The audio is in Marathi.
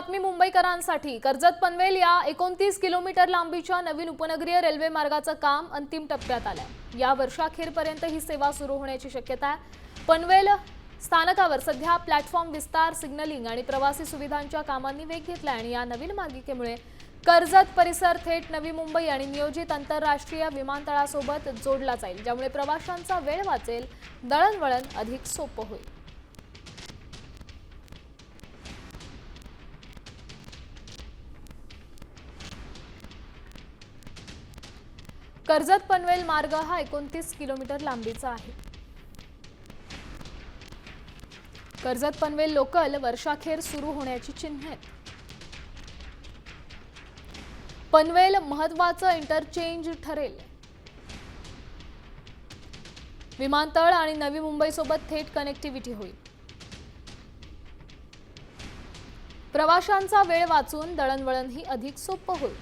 बातमी मुंबईकरांसाठी। कर्जत पनवेल या 29 किलोमीटर लांबीच्या नवीन उपनगरीय रेल्वे मार्गाचं काम अंतिम टप्प्यात आलंय। या वर्षाखेरपर्यंत ही सेवा सुरू होण्याची शक्यता आहे। पनवेल स्थानकावर सध्या प्लॅटफॉर्म विस्तार, सिग्नलिंग आणि प्रवासी सुविधांच्या कामांनी वेग घेतलाय आणि या नवीन मार्गिकेमुळे कर्जत परिसर थेट नवी मुंबई आणि नियोजित आंतरराष्ट्रीय विमानतळासोबत जोडला जाईल, ज्यामुळे प्रवाशांचा वेळ वाचेल, दळणवळण अधिक सोपं होईल। कर्जत पनवेल मार्ग हा 29 किलोमीटर लांबीचा आहे। कर्जत पनवेल लोकल वर्षाखेर सुरू होण्याची चिन्हे आहेत। पनवेल महत्त्वाचं इंटरचेंज ठरेल। विमानतळ आणि नवी मुंबई सोबत थेट कनेक्टिव्हिटी होईल। प्रवाशांचा वेळ वाचून दळणवळणही अधिक सोपं होईल।